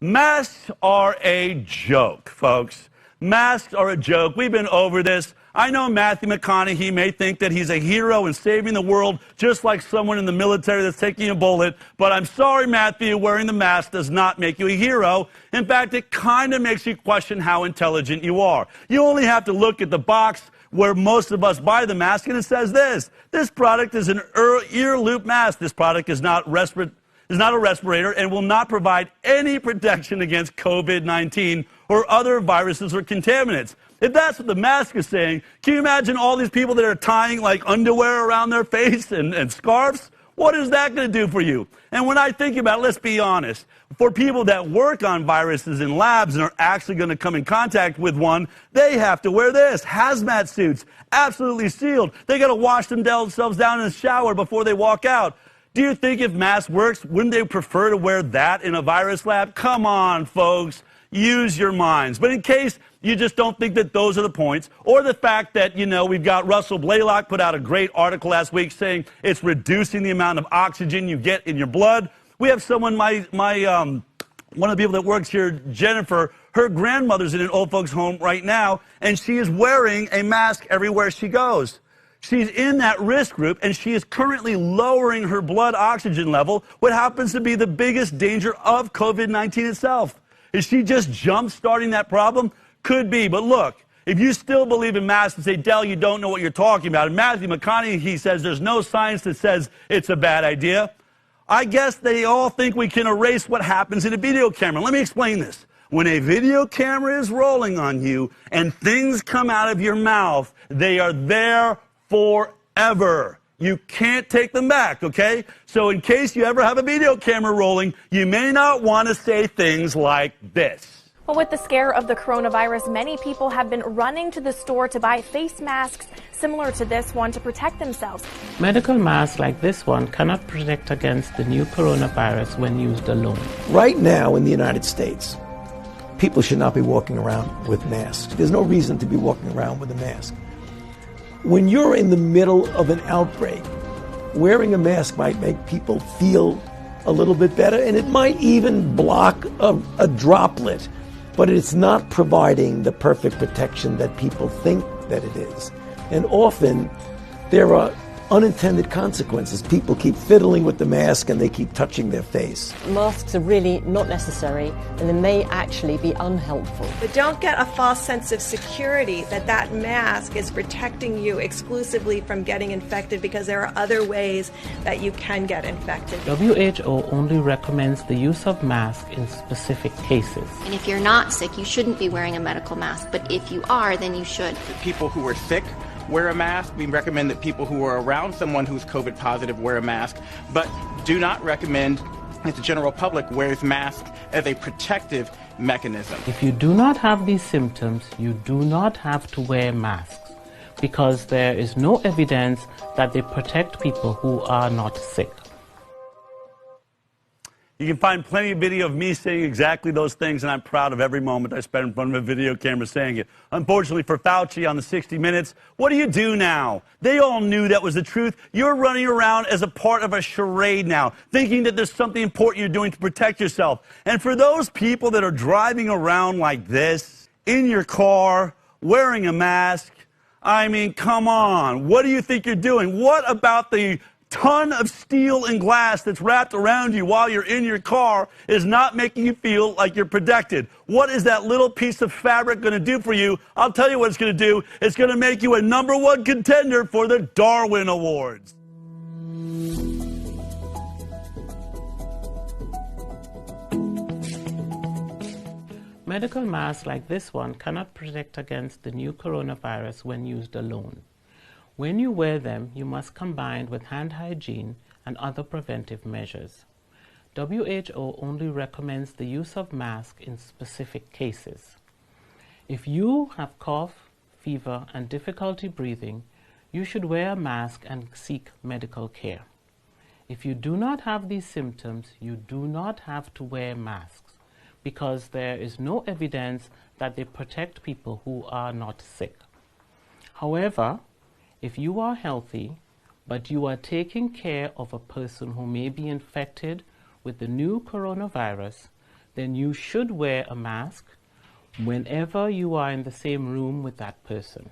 Masks are a joke, folks. Masks are a joke. We've been over this. I know Matthew McConaughey may think that he's a hero in saving the world, just like someone in the military that's taking a bullet. But I'm sorry, Matthew, wearing the mask does not make you a hero. In fact, it kind of makes you question how intelligent you are. You only have to look at the box where most of us buy the mask, and it says this. This product is an ear loop mask. This product is not a respirator and will not provide any protection against COVID-19 or other viruses or contaminants. If that's what the mask is saying, can you imagine all these people that are tying like underwear around their face and scarves? What is that going to do for you? And when I think about it, let's be honest, for people that work on viruses in labs and are actually going to come in contact with one, they have to wear this, hazmat suits, absolutely sealed. They got to wash themselves down in the shower before they walk out. Do you think if masks works, wouldn't they prefer to wear that in a virus lab? Come on, folks. Use your minds. But in case you just don't think that those are the points, or the fact that, we've got Russell Blaylock put out a great article last week saying it's reducing the amount of oxygen you get in your blood. We have someone, one of the people that works here, Jennifer, her grandmother's in an old folks home right now, and she is wearing a mask everywhere she goes. She's in that risk group, and she is currently lowering her blood oxygen level, what happens to be the biggest danger of COVID-19 itself. Is she just jump-starting that problem? Could be, but look, if you still believe in masks and say, Del, you don't know what you're talking about, and Matthew McConaughey, he says there's no science that says it's a bad idea, I guess they all think we can erase what happens in a video camera. Let me explain this. When a video camera is rolling on you and things come out of your mouth, they are there forever. You can't take them back, okay? So in case you ever have a video camera rolling, you may not want to say things like this. Well, with the scare of the coronavirus, many people have been running to the store to buy face masks similar to this one to protect themselves. Medical masks like this one cannot protect against the new coronavirus when used alone. Right now in the United States, people should not be walking around with masks. There's no reason to be walking around with a mask. When you're in the middle of an outbreak, wearing a mask might make people feel a little bit better, and it might even block a droplet, but it's not providing the perfect protection that people think that it is. And often there are unintended consequences. People keep fiddling with the mask and they keep touching their face. Masks are really not necessary, and they may actually be unhelpful. But don't get a false sense of security that that mask is protecting you exclusively from getting infected, because there are other ways that you can get infected. WHO only recommends the use of masks in specific cases. And if you're not sick, you shouldn't be wearing a medical mask, but if you are, then you should. People who are sick wear a mask. We recommend that people who are around someone who's COVID positive wear a mask, but do not recommend that the general public wears masks as a protective mechanism. If you do not have these symptoms, you do not have to wear masks, because there is no evidence that they protect people who are not sick. You can find plenty of video of me saying exactly those things, and I'm proud of every moment I spent in front of a video camera saying it. Unfortunately for Fauci on the 60 Minutes, what do you do now? They all knew that was the truth. You're running around as a part of a charade now, thinking that there's something important you're doing to protect yourself. And for those people that are driving around like this, in your car, wearing a mask, I mean, come on. What do you think you're doing? What about the ton of steel and glass that's wrapped around you while you're in your car is not making you feel like you're protected? What is that little piece of fabric going to do for you? I'll tell you what it's going to do. It's going to make you a #1 contender for the Darwin Awards. Medical masks like this one cannot protect against the new coronavirus when used alone. When you wear them, you must combine with hand hygiene and other preventive measures. WHO only recommends the use of masks in specific cases. If you have cough, fever, and difficulty breathing, you should wear a mask and seek medical care. If you do not have these symptoms, you do not have to wear masks, because there is no evidence that they protect people who are not sick. However, if you are healthy, but you are taking care of a person who may be infected with the new coronavirus, then you should wear a mask whenever you are in the same room with that person.